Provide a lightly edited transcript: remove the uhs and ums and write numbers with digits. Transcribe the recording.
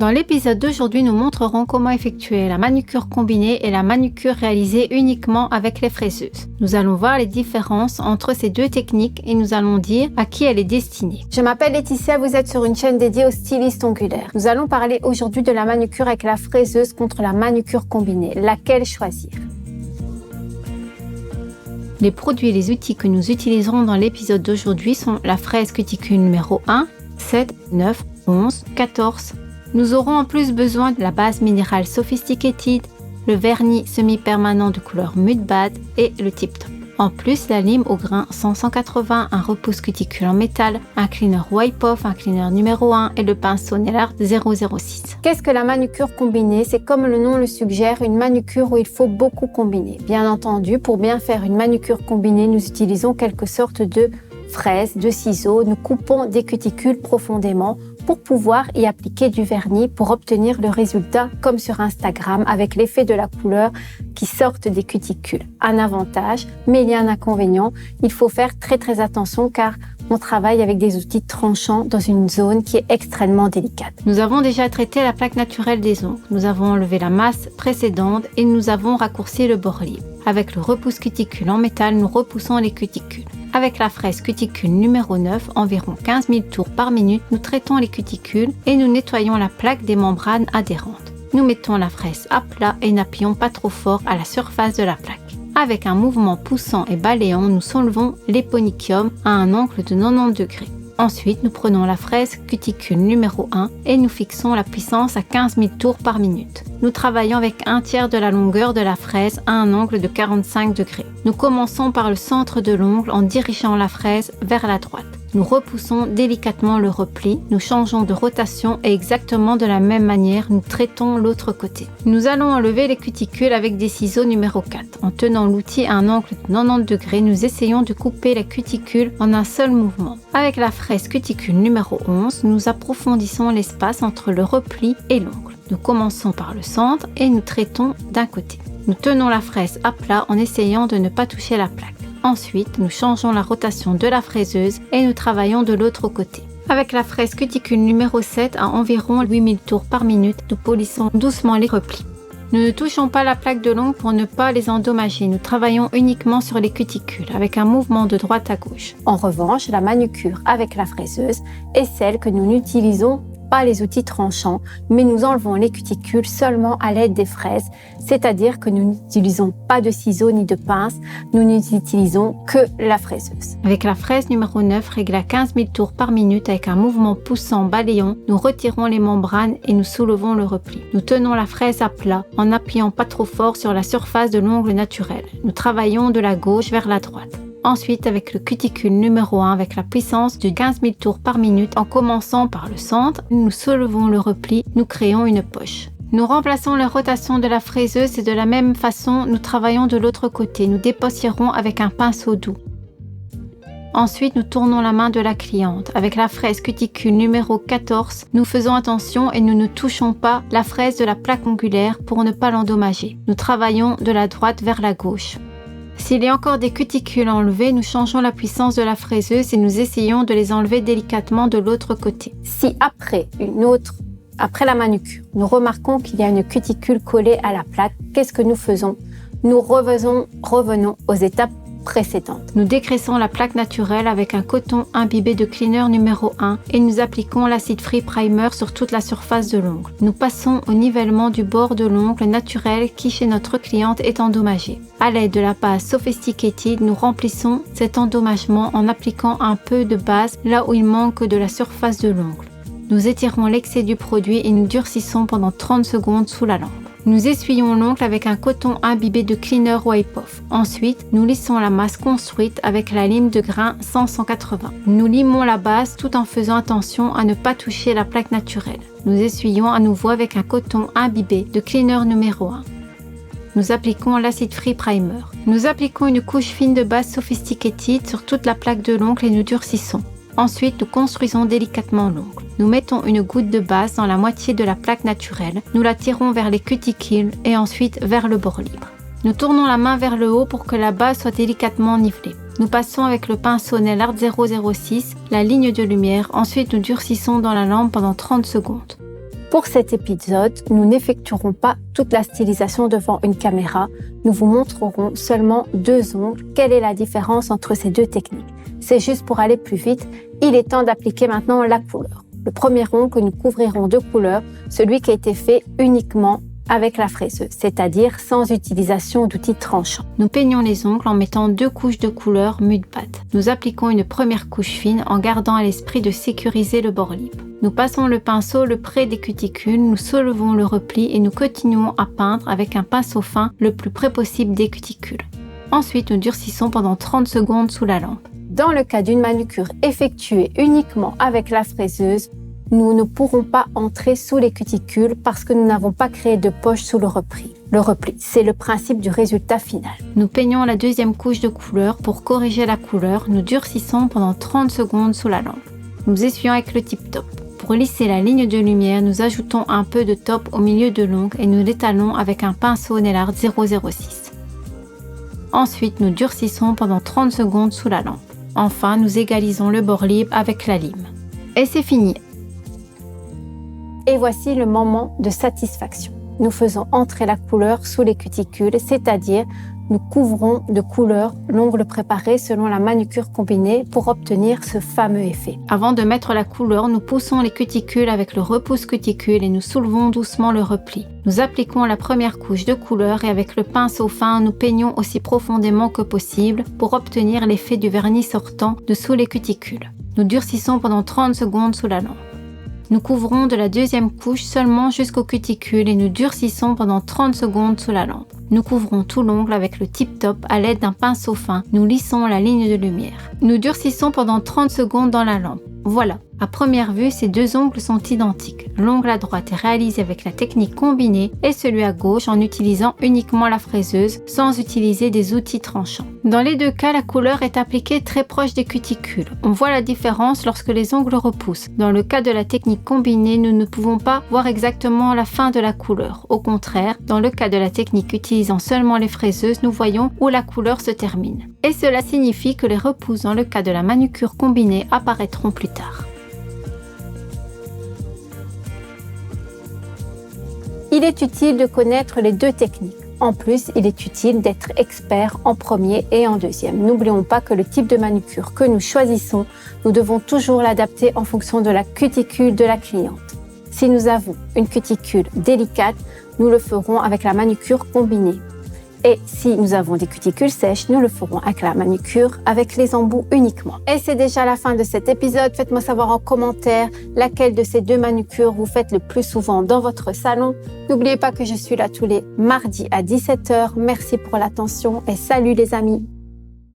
Dans l'épisode d'aujourd'hui, nous montrerons comment effectuer la manucure combinée et la manucure réalisée uniquement avec les fraiseuses. Nous allons voir les différences entre ces deux techniques et nous allons dire à qui elle est destinée. Je m'appelle Laetitia, vous êtes sur une chaîne dédiée aux stylistes ongulaires. Nous allons parler aujourd'hui de la manucure avec la fraiseuse contre la manucure combinée. Laquelle choisir ? Les produits et les outils que nous utiliserons dans l'épisode d'aujourd'hui sont la fraise cuticule numéro 1, 7, 9, 11, 14. Nous aurons en plus besoin de la base minérale Sophisticated, le vernis semi-permanent de couleur Mud Bad et le Tip Top. En plus, la lime au grain 180, un repousse cuticule en métal, un cleaner Wipe Off, un cleaner numéro 1 et le pinceau Nail-Art 006. Qu'est-ce que la manucure combinée ? C'est comme le nom le suggère, une manucure où il faut beaucoup combiner. Bien entendu, pour bien faire une manucure combinée, nous utilisons quelque sorte de fraises, de ciseaux, nous coupons des cuticules profondément pour pouvoir y appliquer du vernis pour obtenir le résultat comme sur Instagram avec l'effet de la couleur qui sortent des cuticules. Un avantage, mais il y a un inconvénient, il faut faire très attention car on travaille avec des outils tranchants dans une zone qui est extrêmement délicate. Nous avons déjà traité la plaque naturelle des ongles, nous avons enlevé la masse précédente et nous avons raccourci le bord libre. Avec le repousse cuticule en métal, nous repoussons les cuticules. Avec la fraise cuticule numéro 9, environ 15 000 tours par minute, nous traitons les cuticules et nous nettoyons la plaque des membranes adhérentes. Nous mettons la fraise à plat et n'appuyons pas trop fort à la surface de la plaque. Avec un mouvement poussant et balayant, nous soulevons l'éponychium à un angle de 90 degrés. Ensuite, nous prenons la fraise cuticule numéro 1 et nous fixons la puissance à 15 000 tours par minute. Nous travaillons avec un tiers de la longueur de la fraise à un angle de 45 degrés. Nous commençons par le centre de l'ongle en dirigeant la fraise vers la droite. Nous repoussons délicatement le repli, nous changeons de rotation et exactement de la même manière, nous traitons l'autre côté. Nous allons enlever les cuticules avec des ciseaux numéro 4. En tenant l'outil à un angle de 90 degrés, nous essayons de couper la cuticule en un seul mouvement. Avec la fraise cuticule numéro 11, nous approfondissons l'espace entre le repli et l'ongle. Nous commençons par le centre et nous traitons d'un côté. Nous tenons la fraise à plat en essayant de ne pas toucher la plaque. Ensuite, nous changeons la rotation de la fraiseuse et nous travaillons de l'autre côté. Avec la fraise cuticule numéro 7 à environ 8000 tours par minute, nous polissons doucement les replis. Nous ne touchons pas la plaque de l'ongle pour ne pas les endommager. Nous travaillons uniquement sur les cuticules avec un mouvement de droite à gauche. En revanche, la manucure avec la fraiseuse est celle que nous n'utilisons pas les outils tranchants, mais nous enlevons les cuticules seulement à l'aide des fraises, c'est-à-dire que nous n'utilisons pas de ciseaux ni de pince, nous n'utilisons que la fraiseuse. Avec la fraise numéro 9, réglée à 15 000 tours par minute avec un mouvement poussant balayant, nous retirons les membranes et nous soulevons le repli. Nous tenons la fraise à plat en n'appuyant pas trop fort sur la surface de l'ongle naturel. Nous travaillons de la gauche vers la droite. Ensuite, avec le cuticule numéro 1 avec la puissance de 15 000 tours par minute, en commençant par le centre, nous soulevons le repli, nous créons une poche. Nous remplaçons la rotation de la fraiseuse et de la même façon, nous travaillons de l'autre côté. Nous dépoussiérons avec un pinceau doux. Ensuite, nous tournons la main de la cliente. Avec la fraise cuticule numéro 14, nous faisons attention et nous ne touchons pas la fraise de la plaque ongulaire pour ne pas l'endommager. Nous travaillons de la droite vers la gauche. S'il y a encore des cuticules à enlever, nous changeons la puissance de la fraiseuse et nous essayons de les enlever délicatement de l'autre côté. Si après la manucure, nous remarquons qu'il y a une cuticule collée à la plaque, qu'est-ce que nous faisons ? Nous revenons aux étapes précédentes. Nous dégraissons la plaque naturelle avec un coton imbibé de cleaner numéro 1 et nous appliquons l'acide free primer sur toute la surface de l'ongle. Nous passons au nivellement du bord de l'ongle naturel qui chez notre cliente est endommagé. À l'aide de la base Sophisticated, nous remplissons cet endommagement en appliquant un peu de base là où il manque de la surface de l'ongle. Nous étirons l'excès du produit et nous durcissons pendant 30 secondes sous la lampe. Nous essuyons l'ongle avec un coton imbibé de cleaner Wipe Off. Ensuite, nous lissons la masse construite avec la lime de grain 180. Nous limons la base tout en faisant attention à ne pas toucher la plaque naturelle. Nous essuyons à nouveau avec un coton imbibé de cleaner numéro 1. Nous appliquons l'acide free primer. Nous appliquons une couche fine de base Sophisticated sur toute la plaque de l'ongle et nous durcissons. Ensuite, nous construisons délicatement l'ongle. Nous mettons une goutte de base dans la moitié de la plaque naturelle. Nous la tirons vers les cuticules et ensuite vers le bord libre. Nous tournons la main vers le haut pour que la base soit délicatement nivelée. Nous passons avec le pinceau Nail-Art 006 la ligne de lumière. Ensuite, nous durcissons dans la lampe pendant 30 secondes. Pour cet épisode, nous n'effectuerons pas toute la stylisation devant une caméra. Nous vous montrerons seulement 2 ongles. Quelle est la différence entre ces 2 techniques? C'est juste pour aller plus vite. Il est temps d'appliquer maintenant la couleur. Le premier ongle que nous couvrirons de couleur, celui qui a été fait uniquement avec la fraiseuse, c'est-à-dire sans utilisation d'outils tranchants. Nous peignons les ongles en mettant 2 couches de couleur mud pâte. Nous appliquons une première couche fine en gardant à l'esprit de sécuriser le bord libre. Nous passons le pinceau le près des cuticules, nous soulevons le repli et nous continuons à peindre avec un pinceau fin le plus près possible des cuticules. Ensuite, nous durcissons pendant 30 secondes sous la lampe. Dans le cas d'une manucure effectuée uniquement avec la fraiseuse, nous ne pourrons pas entrer sous les cuticules parce que nous n'avons pas créé de poche sous le repli. Le repli, c'est le principe du résultat final. Nous peignons la deuxième couche de couleur. Pour corriger la couleur, nous durcissons pendant 30 secondes sous la lampe. Nous essuyons avec le tip top. Pour lisser la ligne de lumière, nous ajoutons un peu de top au milieu de l'ongle et nous l'étalons avec un pinceau Nail Art 006. Ensuite, nous durcissons pendant 30 secondes sous la lampe. Enfin, nous égalisons le bord libre avec la lime. Et c'est fini! Et voici le moment de satisfaction. Nous faisons entrer la couleur sous les cuticules, c'est-à-dire nous couvrons de couleur l'ongle préparé selon la manucure combinée pour obtenir ce fameux effet. Avant de mettre la couleur, nous poussons les cuticules avec le repousse cuticule et nous soulevons doucement le repli. Nous appliquons la première couche de couleur et avec le pinceau fin, nous peignons aussi profondément que possible pour obtenir l'effet du vernis sortant de sous les cuticules. Nous durcissons pendant 30 secondes sous la lampe. Nous couvrons de la deuxième couche seulement jusqu'aux cuticules et nous durcissons pendant 30 secondes sous la lampe. Nous couvrons tout l'ongle avec le tip top à l'aide d'un pinceau fin. Nous lissons la ligne de lumière. Nous durcissons pendant 30 secondes dans la lampe. Voilà, à première vue, ces 2 ongles sont identiques. L'ongle à droite est réalisé avec la technique combinée et celui à gauche en utilisant uniquement la fraiseuse sans utiliser des outils tranchants. Dans les 2 cas, la couleur est appliquée très proche des cuticules. On voit la différence lorsque les ongles repoussent. Dans le cas de la technique combinée, nous ne pouvons pas voir exactement la fin de la couleur. Au contraire, dans le cas de la technique utilisant seulement les fraiseuses, nous voyons où la couleur se termine. Et cela signifie que les repousses dans le cas de la manucure combinée apparaîtront plus tard. Il est utile de connaître les 2 techniques. En plus, il est utile d'être expert en premier et en deuxième. N'oublions pas que le type de manucure que nous choisissons, nous devons toujours l'adapter en fonction de la cuticule de la cliente. Si nous avons une cuticule délicate, nous le ferons avec la manucure combinée. Et si nous avons des cuticules sèches, nous le ferons avec la manucure, avec les embouts uniquement. Et c'est déjà la fin de cet épisode. Faites-moi savoir en commentaire laquelle de ces 2 manucures vous faites le plus souvent dans votre salon. N'oubliez pas que je suis là tous les mardis à 17h. Merci pour l'attention et salut les amis!